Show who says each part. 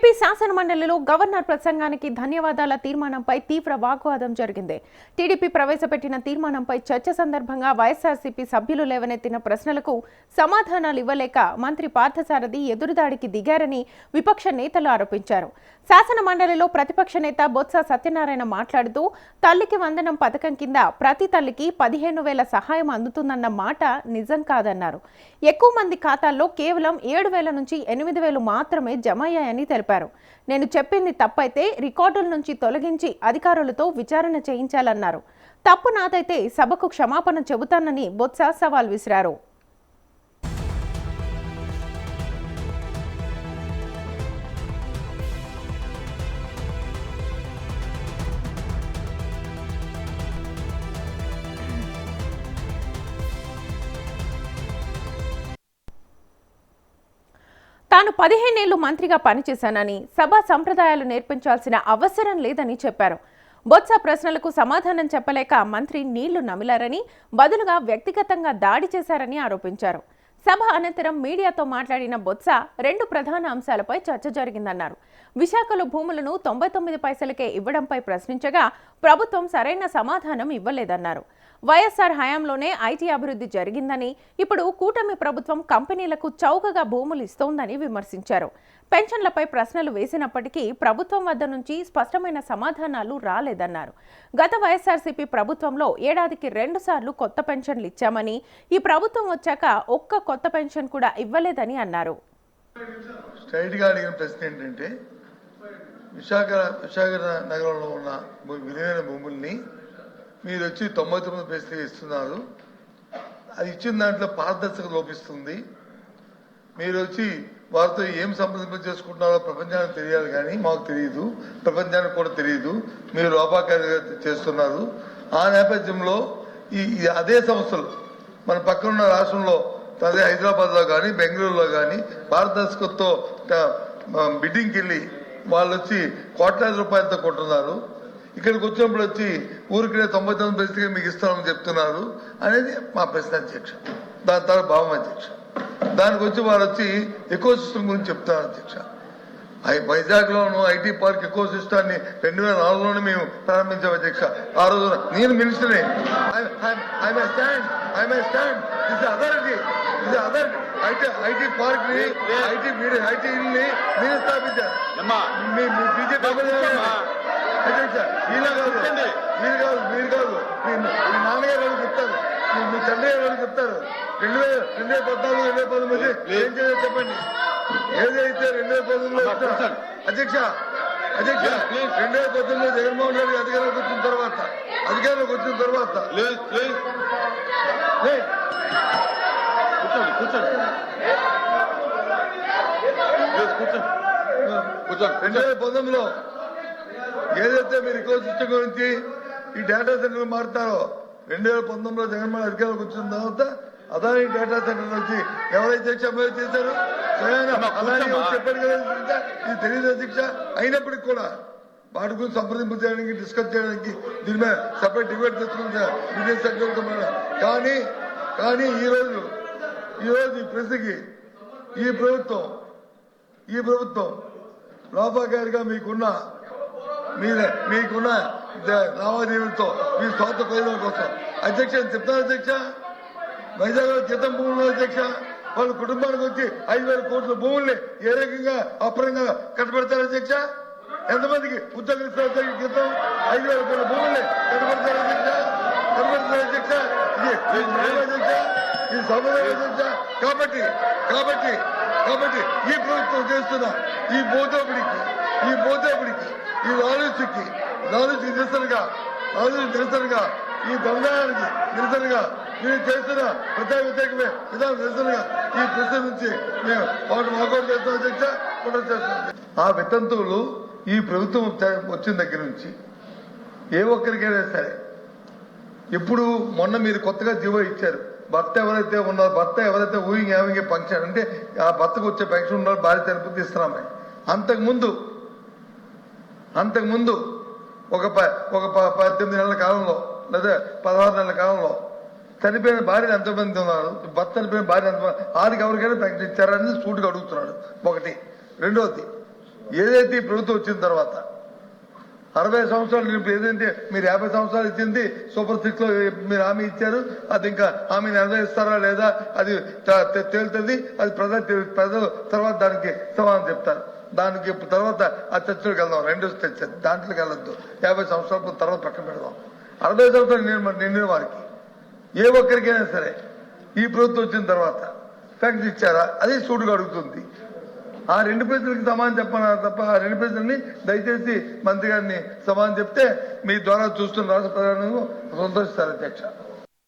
Speaker 1: AP శాసనమండలిలో governor ప్రసంగానికి ధన్యవాదాల తీర్మానంపై తీవ్ర వాగ్వాదం జరిగింది. టీడీపీ ప్రవేశపెట్టిన తీర్మానంపై చర్చ సందర్భంగా వైఎస్ఆర్సీపీ సభ్యులు లేవనెత్తిన ప్రశ్నలకు సమాధానాలు ఇవ్వలేక మంత్రి పార్థసారథి ఎదురుదాడికి దిగారని విపక్ష నేతలు ఆరోపించారు. శాసనమండలిలో ప్రతిపక్ష నేత బొత్స సత్యనారాయణ మాట్లాడుతూ తల్లికి వందనం పథకం కింద ప్రతి తల్లికి 15,000 సహాయం అందుతుందన్న మాట నిజం కాదన్నారు. ఎక్కువ మంది ఖాతాల్లో కేవలం 7,000 నుంచి 8,000 మాత్రమే జమ అయ్యాయని తెలిపారు. నేను చెప్పింది తప్పైతే రికార్డుల నుంచి తొలగించి అధికారులతో విచారణ చేయించాలన్నారు. తప్పు నాదైతే సభకు క్షమాపణ చెబుతానని బొత్స సవాల్ విసిరారు. తాను 15 ఏళ్లు మంత్రిగా పనిచేశానని, సభా సంప్రదాయాలు నేర్పించాల్సిన అవసరం లేదని చెప్పారు. బొత్స ప్రశ్నలకు సమాధానం చెప్పలేక మంత్రి నీళ్లు నమిలారని, బదులుగా వ్యక్తిగతంగా దాడి చేశారని ఆరోపించారు. సభ అనంతరం మీడియాతో మాట్లాడిన బొత్స 2 ప్రధాన అంశాలపై చర్చ జరిగిందన్నారు. విశాఖలో భూములను 99 పైసలకే ఇవ్వడంపై ప్రశ్నించగా ప్రభుత్వం సరైన సమాధానం ఇవ్వలేదన్నారు. వైఎస్ఆర్ హయాంలోనే ఐటీ అభివృద్ధి జరిగిందని, ఇప్పుడు కూటమి ప్రభుత్వం కంపెనీలకు చౌకగా భూములు ఇస్తోందని విమర్శించారు. పెన్షన్లపై ప్రశ్నలు వేసినప్పటికీ ప్రభుత్వం వద్ద నుంచి స్పష్టమైన సమాధానాలు రాలేదన్నారు. గత వైఎస్ఆర్సీపీ ప్రభుత్వంలో ఏడాదికి 2 సార్లు కొత్త పెన్షన్లు ఇచ్చామని, ఈ ప్రభుత్వం వచ్చాక ఒక్క కొత్త పెన్షన్ కూడా ఇవ్వలేదని అన్నారు.
Speaker 2: విశాఖ నగరంలో ఉన్న విలువైన భూముల్ని మీరు వచ్చి 99 పైసలు ఇస్తున్నారు. అది ఇచ్చిన దాంట్లో పారదర్శకత లోపిస్తుంది. మీరు వచ్చి వారితో ఏం సంప్రదింపు చేసుకుంటున్నారో ప్రపంచానికి తెలియాలి, కానీ మాకు తెలియదు, ప్రపంచానికి కూడా తెలియదు. మీరు లోపాకారిగా చేస్తున్నారు. ఆ నేపథ్యంలో అదే సంస్థలు మన పక్కనున్న రాష్ట్రంలో, అదే హైదరాబాద్లో కానీ బెంగళూరులో కానీ పారదర్శకతతో బిడ్డింగ్కి వెళ్ళి వాళ్ళు వచ్చి కోట్లాది రూపాయలతో కొంటున్నారు. ఇక్కడికి వచ్చినప్పుడు వచ్చి ఊరికి 99 పైసలకి మీకు ఇస్తామని చెప్తున్నారు అనేది మా ప్రశ్న అధ్యక్ష. దాని తర్వాత భావం అధ్యక్ష. దానికి వచ్చి వాళ్ళు వచ్చి ఎకో సిస్టమ్ గురించి చెప్తున్నారు అధ్యక్ష. వైజాగ్లోను ఐటీ పార్క్ ఎకో సిస్టాన్ని 2004లోనే మేము ప్రారంభించాం అధ్యక్ష. ఆ రోజు నేను మినిస్టర్ని ఐటీ పార్క్ ని ఐటీని నేను స్థాపించాను. అధ్యక్ష వీళ్ళు కాదు మీ నాన్నగారు ఎవరు చెప్తారు, మీ తండ్రి ఎవరు చెప్తారు. 2014, 2019 ఏం చేయాలో చెప్పండి. ఏదైతే 2019లో అధ్యక్ష 2019లో జగన్మోహన్ రెడ్డి అధికారంలోకి వచ్చిన తర్వాత కూర్చోండి 2019లో ఏదైతే మీరు ఎకో సిస్టమ్ గురించి ఈ డేటా సెంటర్ మారుతారో 2019లో జగన్మోహన్ అధికారంలోకి వచ్చిన తర్వాత అదాని డేటా సెంటర్ వచ్చి ఎవరైతే అమలు చేశారో అదాని చెప్పారు కదా, ఇది తెలియదు అధ్యక్ష. అయినప్పటికీ కూడా వాటి గురించి సంప్రదింపు చేయడానికి, డిస్కస్ చేయడానికి దీని మీద సపరేట్ డిబేట్ తెచ్చుకుంటా బిజినెస్ సెక్టర్. కానీ ఈ రోజు ఈ ప్రశ్నకి ఈ ప్రభుత్వం లోపాకారిగా మీకున్న లావాదేవీలతో మీ స్వార్థ ప్రయోజనం కోసం అధ్యక్ష చెప్తాను అధ్యక్ష. వైజాగ్ క్రితం భూములు అధ్యక్ష వాళ్ళ కుటుంబానికి వచ్చి 5,000 కోట్ల భూముల్ని ఏ రకంగా అపరంగా కట్టబెడతారు అధ్యక్ష. ఎంతమందికి ఉద్యోగం ఇస్తారు క్రితం 5,000 కోట్ల భూముల్ని కట్టబెడతారు అధ్యక్ష. ఇది సమాధానం అధ్యక్ష. కాబట్టి ఈ ప్రభుత్వం చేస్తున్న ఈ బోధోపిడికి ఈ లాలూచికి నిరసనగా ఈ దండానికి నిరసనగా మీరు చేస్తున్న వ్యతిరేకమే విధానం నిరసనగా ఈ ప్రశ్న నుంచి మేము వాకౌట్ చేస్తాం అధ్యక్ష. ఆ వితంతువులు ఈ ప్రభుత్వం వచ్చిన దగ్గర నుంచి ఏ ఒక్కరికైనా సరే, ఇప్పుడు మొన్న మీరు కొత్తగా జీవో ఇచ్చారు. భర్త ఎవరైతే ఉన్నారో, భర్త ఎవరైతే ఊహింగ్ ఫంక్షన్ అంటే ఆ భర్తకు వచ్చే పెన్షన్ ఉన్నారో భార్య చనిపోతే ఇస్తున్నామని. అంతకుముందు ఒక 18 నెలల కాలంలో లేదా 16 నెలల కాలంలో చనిపోయిన భార్యలు ఎంతమంది ఉన్నారు, భర్త చనిపోయిన భార్య ఎంతమంది, ఆడికి ఎవరికైనా పెన్షన్ ఇచ్చారని సూటుగా అడుగుతున్నాడు. ఒకటి. రెండోది, ఏదైతే ఈ ప్రభుత్వం వచ్చిన తర్వాత 60 సంవత్సరాలు నింపి ఏదైతే మీరు 50 సంవత్సరాలు ఇచ్చింది సూపర్ 6 లో మీరు హామీ ఇచ్చారు, అది ఇంకా హామీ నెరవేరుస్తారా లేదా అది తేలుతుంది. అది ప్రజలు తర్వాత దానికి సమాధానం చెప్తారు. దానికి తర్వాత ఆ చర్చలోకి వెళ్దాం. రెండో చర్చ దాంట్లోకి వెళ్ళొద్దు. 50 సంవత్సరాల తర్వాత పక్కన పెడదాం. 60 సంవత్సరాలు నిండిన వారికి ఏ ఒక్కరికైనా సరే ఈ ప్రభుత్వం వచ్చిన తర్వాత ఫ్యాక్టరీ ఇచ్చారా? అది సూటుగా అడుగుతుంది. ఆ 2 ప్రశ్నలకి సమాధానం చెప్పాలి తప్ప ఆ 2 ప్రశ్నల్ని దయచేసి మంత్రి గారిని సమాధానం చెప్తే మీ ద్వారా చూస్తున్న రాష్ట్ర ప్రజలను సంతోషిస్తారు అధ్యక్ష.